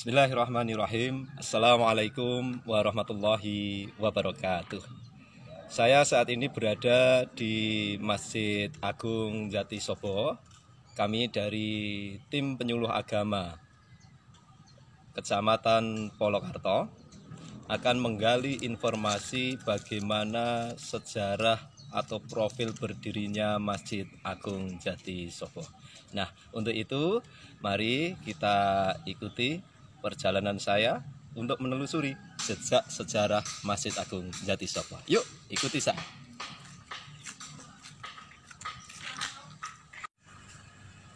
Bismillahirrahmanirrahim. Assalamualaikum warahmatullahi wabarakatuh. Saya saat ini berada di Masjid Agung Jatisobo. Kami dari tim penyuluh agama Kecamatan Polokarto akan menggali informasi bagaimana sejarah atau profil berdirinya Masjid Agung Jatisobo. Nah, untuk itu mari kita ikuti perjalanan saya untuk menelusuri jejak sejarah Masjid Agung Jatisobo. Yuk, ikuti saya.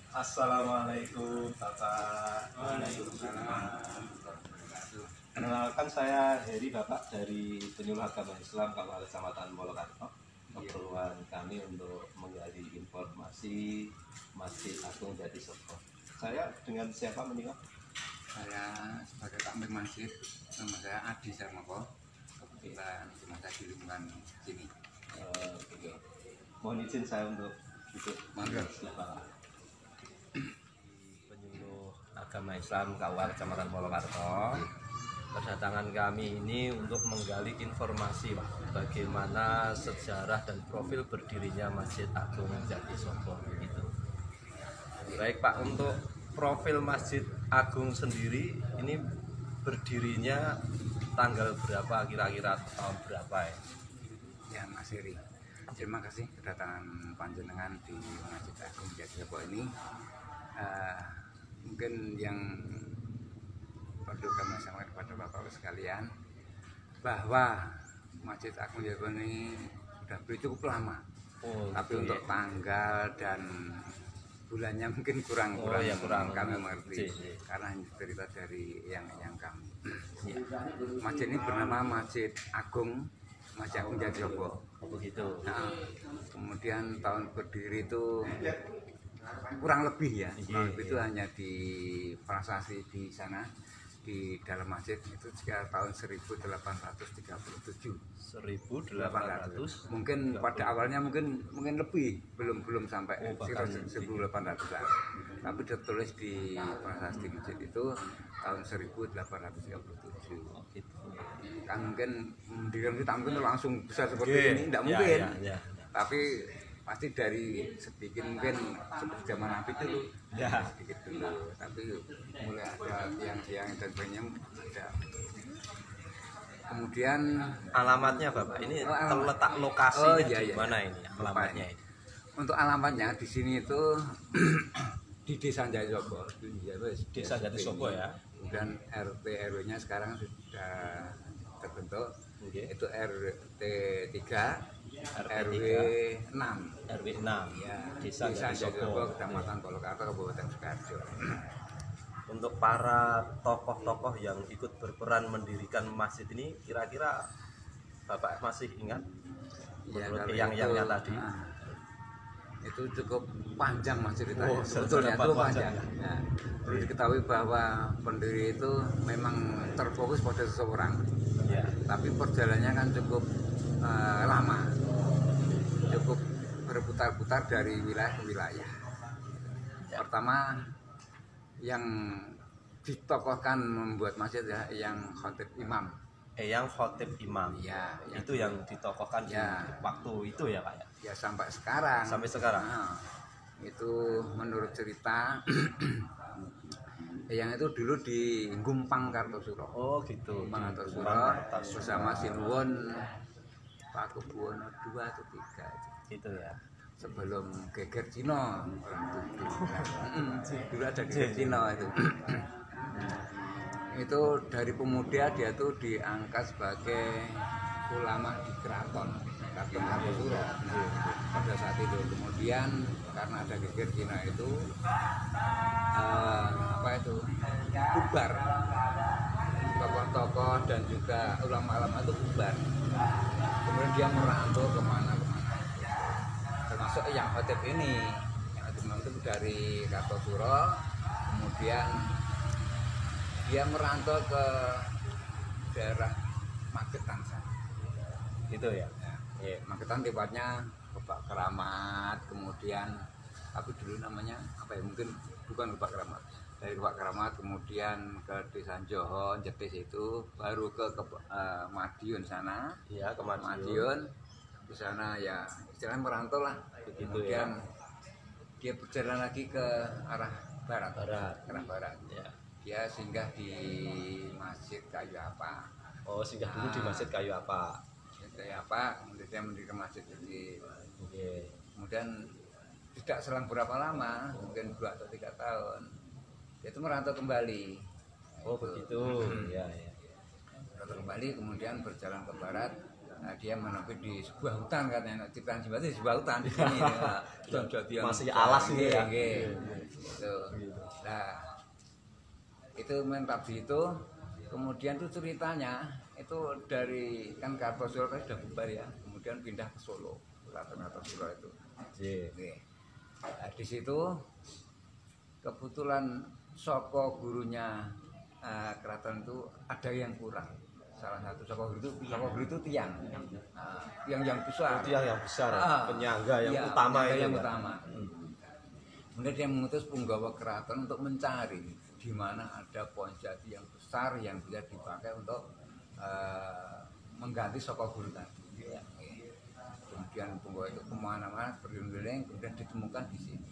Assalamualaikum Bapak. Waalaikumsalam. Kenalkan, saya Heri, Bapak dari Penyuluh Agama Islam Kabupaten Kecamatan Polokarto. Keperluan kami untuk menggali informasi Masjid Agung Jatisobo. Saya dengan siapa menikah? Saya sebagai takmir masjid, nama saya Adi Sarmoko. Kebetulan saya di lingkungan sini. Mohon izin saya untuk duduk. Mangga. Penyuluh Agama Islam Kabupaten Kecamatan Polokarto. Kedatangan kami ini untuk menggali informasi, Pak, bagaimana sejarah dan profil berdirinya Masjid Agung Jatisobo itu. Baik Pak, untuk profil Masjid Agung sendiri ini berdirinya tanggal berapa, kira-kira tahun berapa ya? Ya, Mas Heri, terima kasih kedatangan panjenengan di Masjid Agung Jatisobo ini. Mungkin yang perlu kami sampaikan kepada Bapak sekalian bahwa Masjid Agung Jatisobo ini sudah berdiri cukup lama. Tapi untuk tanggal dan bulannya mungkin kurang kami mengerti karena cerita dari yang kami. Masjid ini bernama Masjid Agung Jatisobo. Begitu. Nah, kemudian tahun berdiri itu kurang lebih ya, itu hanya di prasasti di sana di dalam masjid itu sekitar tahun 1837. 1800. Mungkin pada awalnya mungkin lebih, belum sampai sekitar 1800-an. Tapi tertulis di prasasti masjid itu tahun 1837. Kan mungkin mendirikan kita mungkin langsung bisa seperti ini, tidak mungkin. Tapi pasti dari sedikit mungkin seperti zaman Nabi dulu, sedikit dulu. Tapi mulai ada tiang-tiang dan sebagainya ada. Kemudian alamatnya Bapak, ini terletak lokasinya di mana ini alamatnya ini? Untuk alamatnya di sini itu di Desa Jatisobo. Desa Jatisobo ya. Dan RT RW-nya sekarang sudah terbentuk. Itu RT 3, RW 6. RW 6 ya, Desa Jatisobo, Kecamatan Polokarto, Kabupaten Sukoharjo. Untuk para tokoh-tokoh yang ikut berperan mendirikan masjid ini, kira-kira Bapak masih ingat menurut yang tadi? Itu cukup panjang mas ceritanya. Sebetulnya itu panjang. Nah, perlu diketahui bahwa pendiri itu memang terfokus pada seseorang, tapi perjalanannya kan cukup lama, cukup berputar-putar dari wilayah ke wilayah. Pertama yang ditokohkan membuat masjid ya yang khotib imam. Yang khotib imam. Ya, itu yang ditokohkan di waktu itu ya Pak ya. Ya sampai sekarang. Nah, itu menurut cerita yang itu dulu di Gumpang Kartosuro. Oh gitu. Gumpang Kartosuro bersama Sinuwun Pakubuwono 2 atau 3 gitu ya. Sebelum geger Cina orang dulu ada geger Cina itu. Itu dari pemuda dia tuh diangkat sebagai ulama di keraton Kartosuro. Pada saat itu kemudian karena ada geger Cina itu bubar, tokoh-tokoh dan juga ulama-ulama itu bubar. Kemudian dia merantau kemana-kemana, termasuk yang khotib ini, yang khotib itu dari Kartosuro. Kemudian dia merantau ke daerah Magetan sana. Itu ya. Magetan tepatnya Gebak Keramat, kemudian tapi dulu namanya apa ya, mungkin bukan Gebak Keramat, dari Pak Keramat kemudian ke Desa Joho Jetis itu baru ke Madiun sana. Iya, ke Madiun di sana ya istilahnya merantau lah. Begitu Kemudian ya. dia berjalan lagi ke arah barat. Barat. Ke arah barat. Ya. Dia singgah di Masjid Kayu Apa. Oh, singgah dulu di Masjid Kayu Apa. Masjid Kayu Apa, kemudian dia mendirikan masjid ini. Oke. Kemudian tidak selang berapa lama, mungkin 2 atau 3 tahun, dia itu merantau kembali. Oh, begitu. Ya, ya. Merantau kembali, kemudian berjalan ke barat. Nah, dia menepi di sebuah hutan katanya, ciptaan Jimat di sebuah hutan di sini. Masih alas gitu ya. Gitu. Nah, itu mentap di itu. Kemudian tuh ceritanya itu dari kan Kartosuro kan sudah bubar ya, kemudian pindah ke Solo, Keraton Kartosuro itu. Oke. Nah, di situ kebetulan soko gurunya keraton itu ada yang kurang. Salah satu soko guru itu tiang, tiang yang besar. Tiang yang besar, penyangga yang iya, utama penyangga itu. yang utama. Kemudian dia mengutus punggawa keraton untuk mencari di mana ada pohon jati yang besar yang bisa dipakai untuk mengganti soko guru tadi. Ya. Kemudian punggawa itu kemana-mana berkeliling, kemudian ditemukan di sini.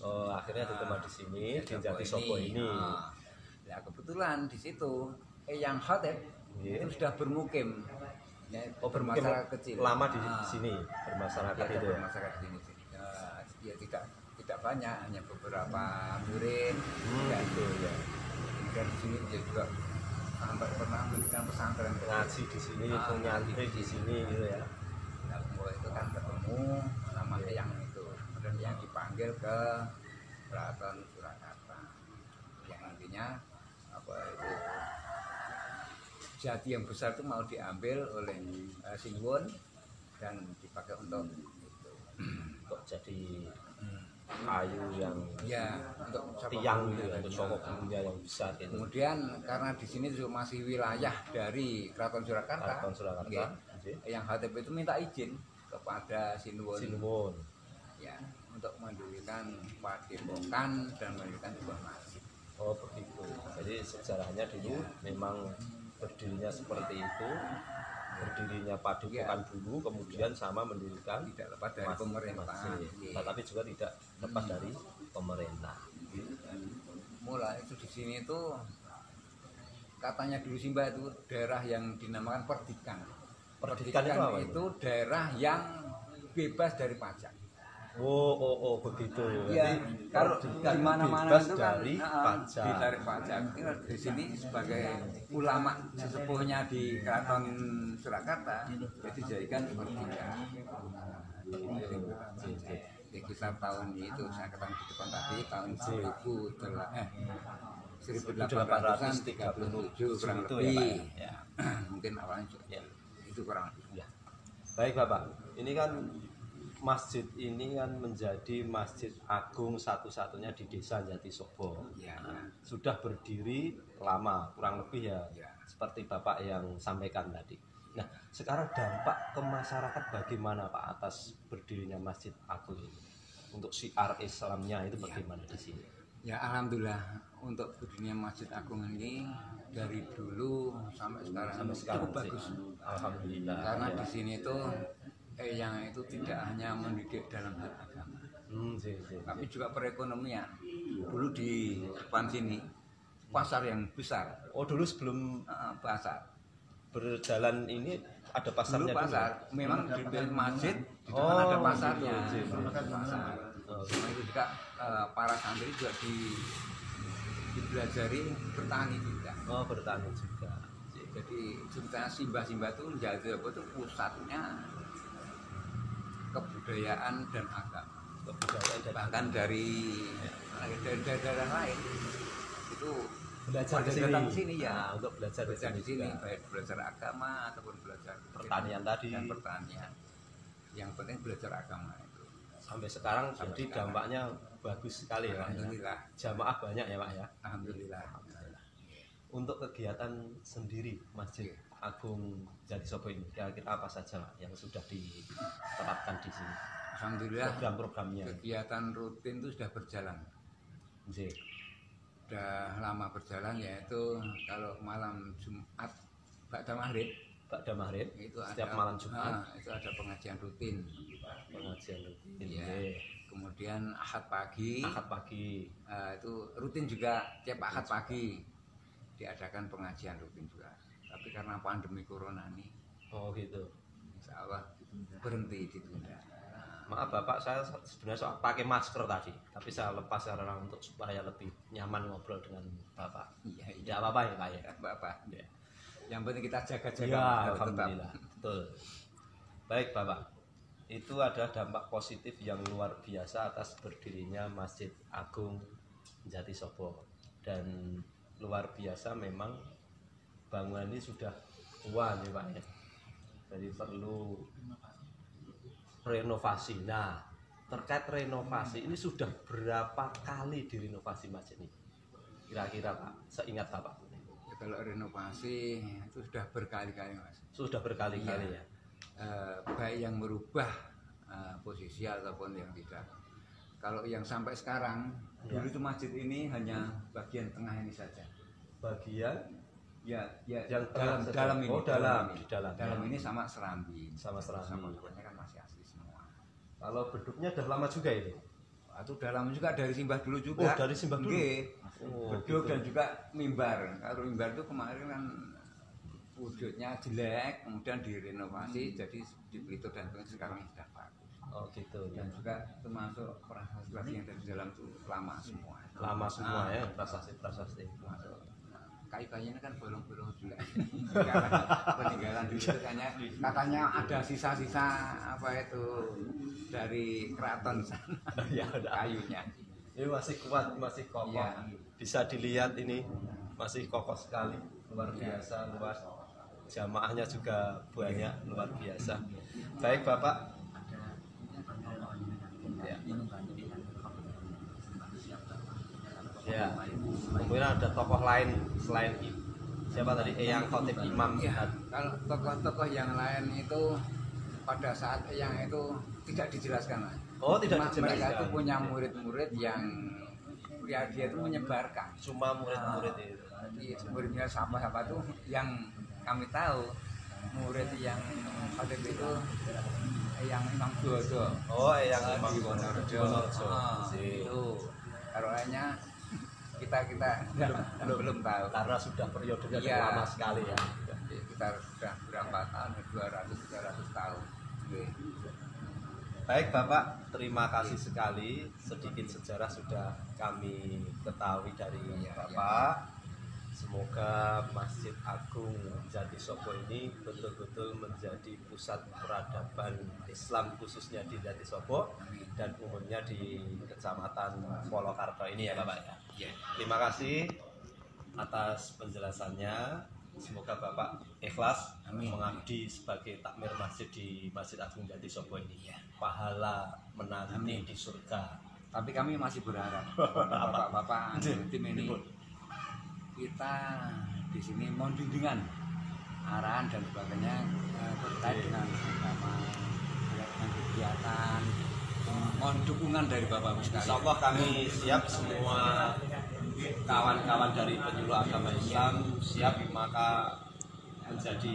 Oh, akhirnya ditemukan di sini di Jati Soko ini. Ya kebetulan di situ Eyang Khotib itu sudah bermukim. Ya, bermasyarakat kecil. Lama di sini bermasyarakat itu. Bermasyarakat di sini. Ya tidak banyak, hanya beberapa murid. Gitu ya. Kemudian di sini dia juga sampai pernah mendirikan pesantren ngaji di sini, nyantri di sini gitu ya. Nah, mulai itu kan ketemu sama yang itu, kemudian yang dipanggil ke Keraton Surakarta, yang intinya apa itu jati yang besar itu mau diambil oleh Sinuwun dan dipakai untuk itu. Kok jadi kayu yang ya untuk tiang gitu ya, untuk sokok gurunya yang besar gitu. Kemudian karena di sini juga masih wilayah dari Keraton Surakarta, yang Khotib itu minta izin kepada Sinuwun ya untuk mendirikan padepokan dan mendirikan sebuah masjid. Oh begitu. Jadi sejarahnya dulu memang berdirinya seperti itu, berdirinya padepokan dulu, kemudian sama mendirikan tidak lepas dari pemerintahan. Nah, tapi juga tidak lepas dari pemerintah. Mulai itu di sini itu katanya dulu Simba itu daerah yang dinamakan Perdikan. Perdikan itu daerah yang bebas dari pajak. Oh begitu. Ya, kalau di mana-mana itu kan dari pajak. Ditarik pajak. Di sini sebagai ulama sesepuhnya di Keraton Surakarta, jadi dijadikan Perdikan. Di sekitar tahun itu saya katakan di depan tadi tahun 1837 kurang lebih. Ya. Mungkin awalnya itu kurang lebih. Ya. Baik Bapak, ini kan masjid ini kan menjadi masjid agung satu-satunya di desa Jati Soko. Ya. Sudah berdiri lama, kurang lebih ya seperti Bapak yang sampaikan tadi. Nah, sekarang dampak ke masyarakat bagaimana Pak atas berdirinya masjid agung ini? Untuk syiar Islamnya itu bagaimana di sini? Ya alhamdulillah untuk berdirinya masjid agung ini dari dulu sampai sekarang cukup bagus. Alhamdulillah. Karena di sini tuh yang itu tidak hanya mendidik dalam hal agama, tapi juga perekonomian. Dulu di depan sini pasar yang besar. Oh dulu sebelum pasar berjalan ini ada pasarnya dulu pasar. Memang di masjid di depan ada pasarnya. Pasar. Sama itu juga para santri juga dipelajari bertani juga. Oh bertani juga. Jadi ceritanya Simba itu menjadi apa itu pusatnya kebudayaan dan agama. Bahkan dari daerah lain itu belajar ke sini ya, untuk belajar di sini baik belajar agama ataupun belajar pertanian tadi dan pertanian. Yang penting belajar agama itu. Sampai sekarang jadi dampaknya bagus sekali ya. Alhamdulillah. Jamaah banyak ya Pak ya. Alhamdulillah. Untuk kegiatan sendiri Masjid Agung Jati Soko ini kira-kira apa saja Pak yang sudah diterapkan di sini? Alhamdulillah program-programnya. Kegiatan rutin itu sudah berjalan. sudah lama berjalan, yaitu kalau malam Jumat ba'da maghrib itu setiap ada, malam Jumat itu ada pengajian rutin. Ya. Kemudian Ahad pagi itu rutin juga, tiap Ahad pagi diadakan pengajian rutin juga. Tapi karena pandemi corona ini, gitu. insya Allah berhenti ditunda. Maaf Bapak, saya sebenarnya pakai masker tadi, tapi saya lepas karena untuk supaya lebih nyaman ngobrol dengan Bapak. Iya. Tidak apa-apa ya Pak ya. Bapak. Ya. Yang penting kita jaga-jaga. Ya, alhamdulillah. Betul. Baik Bapak, itu ada dampak positif yang luar biasa atas berdirinya Masjid Agung Jatisobo, dan luar biasa memang bangunan ini sudah tua nih Pak ya. Jadi perlu renovasi. Nah, terkait renovasi ini sudah berapa kali direnovasi masjid ini? Kira-kira Pak, seingat Bapak. Ya, kalau renovasi itu sudah berkali-kali Mas. Sudah berkali-kali ya. Baik yang merubah posisi ataupun yang tidak. Kalau yang sampai sekarang, dulu itu masjid ini hanya bagian tengah ini saja. Bagian ya yang dalam ini. Oh, dalam ini sama serambi. Sama pokoknya kan masih asli semua. Kalau beduknya udah lama juga ini? Itu udah lama juga, dari simbah dulu juga. Oh, dari simbah dulu. Beduk gitu. Dan juga mimbar. Kalau mimbar itu kemarin kan wujudnya jelek, kemudian direnovasi jadi dipelito dan sekarang sudah bagus. Oh gitu. Dan juga termasuk prasasti yang dari dalam itu lama semua. Lama semua ya, prasasti. Masuk. Kayu-kayunya kan bolong-bolong juga. Peninggalan dulu itu katanya ada sisa-sisa apa itu dari keraton sana. Ya, kayunya. Ini masih kuat, masih kokoh. Ya. Bisa dilihat ini masih kokoh sekali, luar biasa, luas. Jamaahnya juga banyak, luar biasa. Baik Bapak. Ya, kemudian ada tokoh lain selain siapa tadi? Eyang Khotib Imam. Ya, kalau tokoh-tokoh yang lain itu pada saat Eyang itu tidak dijelaskan. Oh, tidak dijelaskan. Mereka itu punya murid-murid yang dia itu menyebarkan. Cuma murid-murid itu. Muridnya siapa tuh yang kami tahu, murid yang Khotib itu Eyang Imam Dodo. Oh, Eyang Imam Wonorejo. Itu taruhannya kita belum tahu karena sudah periodenya lama sekali ya. Kita sudah berapa tahun, 200-300 tahun. Baik Bapak, terima kasih sekali. Sedikit sejarah sudah kami ketahui dari Bapak. Semoga Masjid Agung Jatisobo ini betul-betul menjadi pusat peradaban Islam khususnya di Jatisobo dan umumnya di Kecamatan Polokarto ini ya Bapak ya. Terima kasih atas penjelasannya. Semoga Bapak ikhlas mengabdi sebagai takmir masjid di Masjid Agung Jatisobo ini. Pahala menanti di surga. Tapi kami masih berharap Bapak-bapak tim ini, kita di sini mohon bimbingan, arahan dan sebagainya terkait dengan agama, dengan kegiatan, mohon dukungan dari Bapak sekalian. Insya Allah kami siap, semua kawan-kawan dari penyuluh agama Islam siap, maka menjadi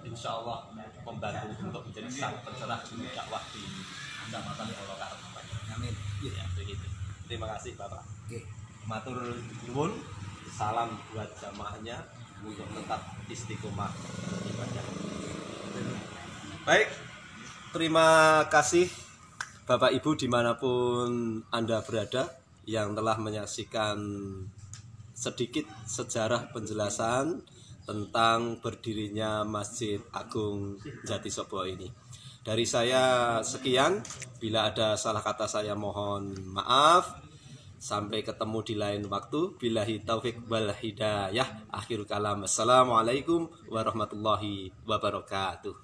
insya Allah membantu untuk menjadi sang pencerah juru dakwah di Kecamatan Polokarto. Amin. Ya, begitu. Terima kasih Bapak. Oke. Matur nuwun. Salam buat jamaahnya untuk tetap istiqomah beribadah. Baik, terima kasih Bapak Ibu dimanapun Anda berada yang telah menyaksikan sedikit sejarah penjelasan tentang berdirinya Masjid Agung Jatisobo ini. Dari saya sekian, bila ada salah kata saya mohon maaf. Sampai ketemu di lain waktu. Billahi taufik wal hidayah. Akhir kalam. Assalamualaikum warahmatullahi wabarakatuh.